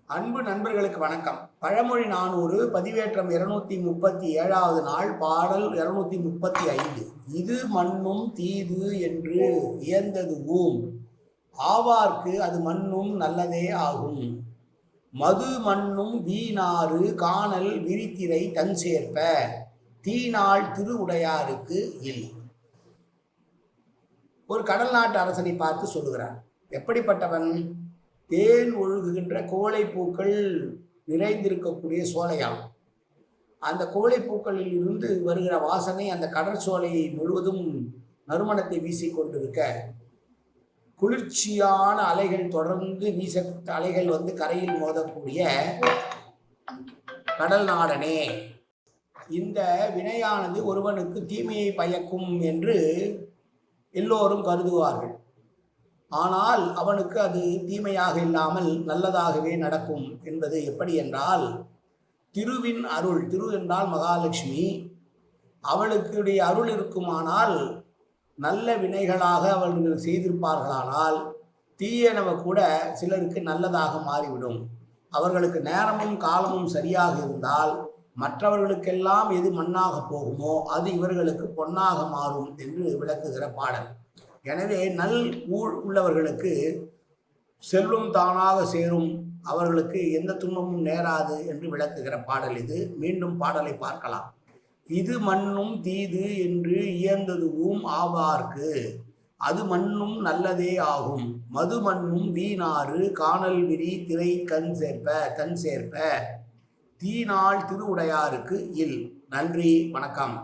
அன்பு நண்பர்களுக்கு வணக்கம். பழமொழி 400 பதிவேற்றம் 237வது நாள், பாடல் 235. இது மண்ணும் தீது என்று இயந்தது ஊம், ஆவார்க்கு அது மண்ணும் நல்லதே ஆகும். மது மண்ணும் வீணாறு காணல் விரித்திரை தன் சேர்ப்ப, தீநாள் திருவுடையாருக்கு இல். ஒரு கடல் நாட்டு அரசனை பார்த்து சொல்லுகிறார். எப்படிப்பட்டவன்? தேன் ஒழுகுகின்ற கோழை பூக்கள் நிறைந்திருக்கக்கூடிய சோலையாம். அந்த கோழை பூக்களில் இருந்து வருகிற வாசனை அந்த கடற்சோலையை முழுவதும் நறுமணத்தை வீசிக்கொண்டிருக்க, குளிர்ச்சியான அலைகள் தொடர்ந்து அலைகள் வந்து கரையில் மோதக்கூடிய கடல் நாடனே, இந்த வினையானது ஒருவனுக்கு தீமையை பயக்கும் என்று எல்லோரும் கருதுவார்கள். ஆனால் அவனுக்கு அது தீமையாக இல்லாமல் நல்லதாகவே நடக்கும் என்பது எப்படி என்றால், திருவின் அருள், திரு என்றால் மகாலட்சுமி, அவளுக்குடைய அருள் இருக்குமானால் நல்ல வினைகளாக அவர்கள் செய்திருப்பார்களானால் தீயனவ கூட சிலருக்கு நல்லதாக மாறிவிடும். அவர்களுக்கு நேரமும் காலமும் சரியாக இருந்தால் மற்றவர்களுக்கெல்லாம் எது மண்ணாக போகுமோ அது இவர்களுக்கு பொன்னாக மாறும் என்று விளக்குகிற பாடல். எனவே நல் ஊழ் உள்ளவர்களுக்கு செல்வம் தானாக சேரும், அவர்களுக்கு எந்த துன்பமும் நேராது என்று விளக்குகிற பாடல் இது. மீண்டும் பாடலை பார்க்கலாம். இது மண்ணும் தீது என்று இயந்தது ஊம், ஆவார்க்கு அது மண்ணும் நல்லதே ஆகும். மது மண்ணும் வீணாறு காணல் விரி திரை தன் சேர்ப்ப, தீநாள் திருவுடையாருக்கு இல். நன்றி, வணக்கம்.